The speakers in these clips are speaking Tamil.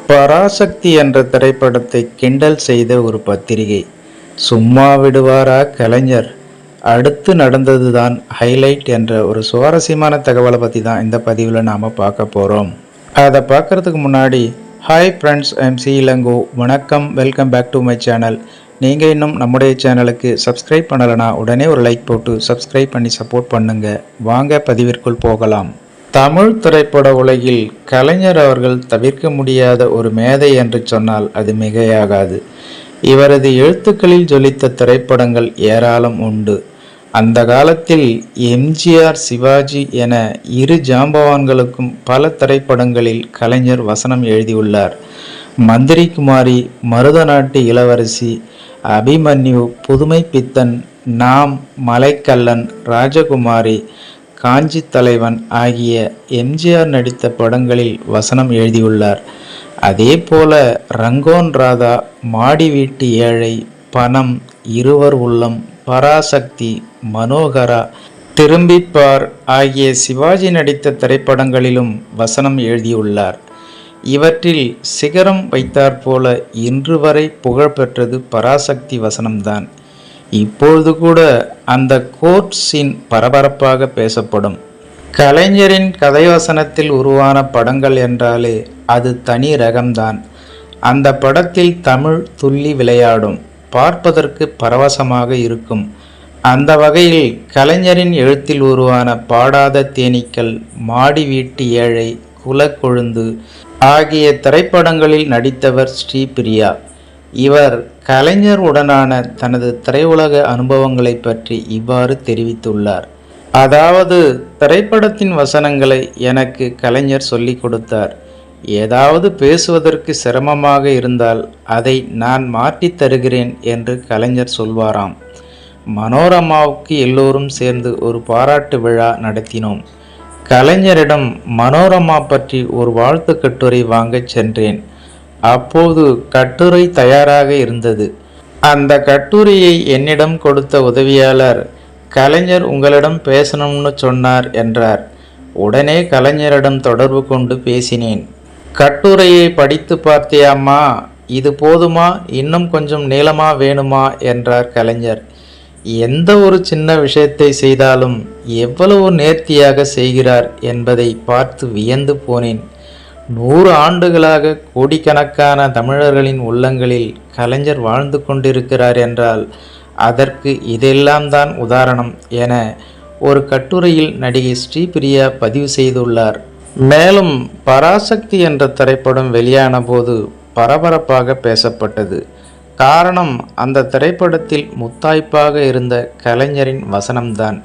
பராசக்தி என்ற திரைப்படத்தை கிண்டல் செய்த ஒரு பத்திரிகை. சும்மா விடுவாரா கலைஞர்? அடுத்து நடந்ததுதான் ஹைலைட் என்ற ஒரு சுவாரஸ்யமான தகவலை பற்றி தான் இந்த பதிவில் நாம் பார்க்க போகிறோம். அதை பார்க்குறதுக்கு முன்னாடி hi friends, I'm C Elango. வணக்கம், welcome back to my channel. நீங்கள் இன்னும் நம்முடைய சேனலுக்கு சப்ஸ்கிரைப் பண்ணலைன்னா உடனே ஒரு லைக் போட்டு சப்ஸ்கிரைப் பண்ணி சப்போர்ட் பண்ணுங்கள். வாங்க பதிவிற்குள் போகலாம். தமிழ் திரைப்பட உலகில் கலைஞர் அவர்கள் தவிர்க்க முடியாத ஒரு மேதை என்று சொன்னால் அது மிகையாகாது. இவரது எழுத்துக்களில் ஜொலித்த திரைப்படங்கள் ஏராளம் உண்டு. அந்த காலத்தில் எம்ஜிஆர், சிவாஜி என இரு ஜாம்பவான்களுக்கும் பல திரைப்படங்களில் கலைஞர் வசனம் எழுதியுள்ளார். மந்திரி குமாரி, மருதநாட்டு இளவரசி, அபிமன்யு, புதுமை பித்தன், நாம், மலைக்கல்லன், ராஜகுமாரி, காஞ்சி தலைவன் ஆகிய எம்ஜிஆர் நடித்த படங்களில் வசனம் எழுதியுள்ளார். அதே போல ரங்கோன் ராதா, மாடி வீட்டு ஏழை, பணம், இருவர் உள்ளம், பராசக்தி, மனோகரா, திரும்பிப்பார் ஆகிய சிவாஜி நடித்த திரைப்படங்களிலும் வசனம் எழுதியுள்ளார். இவற்றில் சிகரம் வைத்தாற்போல இன்று வரை புகழ்பெற்றது பராசக்தி வசனம்தான். இப்பொழுது கூட அந்த கோர்ட் சீன் பரபரப்பாக பேசப்படும். கலைஞரின் கதைவசனத்தில் உருவான படங்கள் என்றாலே அது தனி ரகம்தான். அந்த படத்தில் தமிழ் துள்ளி விளையாடும், பார்ப்பதற்கு பரவசமாக இருக்கும். அந்த வகையில் கலைஞரின் எழுத்தில் உருவான பாடாத தேனீக்கள், மாடி வீட்டு ஏழை, குலக்கொழுந்து ஆகிய திரைப்படங்களில் நடித்தவர் ஸ்ரீபிரியா. இவர் கலைஞர் உடனான தனது திரையுலக அனுபவங்களை பற்றி இவ்வாறு தெரிவித்துள்ளார். அதாவது, திரைப்படத்தின் வசனங்களை எனக்கு கலைஞர் சொல்லிக் கொடுத்தார். ஏதாவது பேசுவதற்கு சிரமமாக இருந்தால் அதை நான் மாற்றித் தருகிறேன் என்று கலைஞர் சொல்வாராம். மனோரமாவுக்கு எல்லோரும் சேர்ந்து ஒரு பாராட்டு விழா நடத்தினோம். கலைஞரிடம் மனோரமா பற்றி ஒரு வாழ்த்து கட்டுரை வாங்கச் சென்றேன். அப்போது கட்டுரை தயாராக இருந்தது. அந்த கட்டுரையை என்னிடம் கொடுத்த உதவியாளர், கலைஞர் உங்களிடம் பேசணும்னு சொன்னார் என்றார். உடனே கலைஞரிடம் தொடர்பு கொண்டு பேசினேன். கட்டுரையை படித்து பார்த்தியாம்மா? இது போதுமா? இன்னும் கொஞ்சம் நீளமா வேணுமா என்றார் கலைஞர். எந்த ஒரு சின்ன விஷயத்தை செய்தாலும் எவ்வளவு நேர்த்தியாக செய்கிறார் என்பதை பார்த்து வியந்து போனேன். 100 ஆண்டுகளாக கோடிக்கணக்கான தமிழர்களின் உள்ளங்களில் கலைஞர் வாழ்ந்து கொண்டிருக்கிறார் என்றால் அதற்கு இதெல்லாம் தான் உதாரணம் என ஒரு கட்டுரையில் நடிகை ஸ்ரீபிரியா பதிவு செய்துள்ளார். மேலும் பராசக்தி என்ற திரைப்படம் வெளியான போது பரபரப்பாக பேசப்பட்டது. காரணம், அந்த திரைப்படத்தில் முத்தாய்ப்பாக இருந்த கலைஞரின் வசனம்தான்.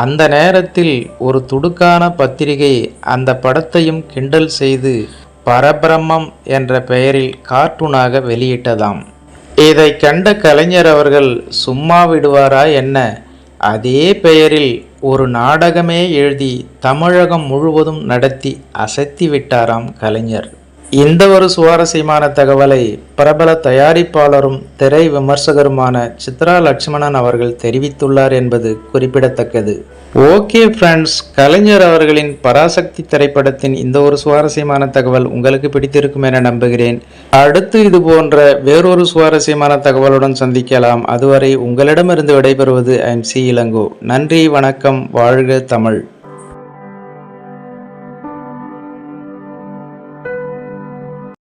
அந்த நேரத்தில் ஒரு துடுக்கான பத்திரிகை அந்த படத்தையும் கிண்டல் செய்து பரபிரம்மம் என்ற பெயரில் கார்ட்டூனாக வெளியிட்டதாம். இதை கண்ட கலைஞர் அவர்கள் சும்மா விடுவாரா என்ன? அதே பெயரில் ஒரு நாடகமே எழுதி தமிழகம் முழுவதும் நடத்தி அசத்தி விட்டாராம் கலைஞர். இந்த ஒரு சுவாரஸ்யமான தகவலை பிரபல தயாரிப்பாளரும் திரை விமர்சகருமான சித்ரா லட்சுமணன் அவர்கள் தெரிவித்துள்ளார் என்பது குறிப்பிடத்தக்கது. ஓகே ஃப்ரெண்ட்ஸ், கலைஞர் அவர்களின் பராசக்தி திரைப்படத்தின் இந்த ஒரு சுவாரஸ்யமான தகவல் உங்களுக்கு பிடித்திருக்கும் என நம்புகிறேன். அடுத்து இது போன்ற வேறொரு சுவாரஸ்யமான தகவலுடன் சந்திக்கலாம். அதுவரை உங்களிடமிருந்து விடைபெறுவது ஐம் சி இளங்கோ. நன்றி, வணக்கம், வாழ்க தமிழ்.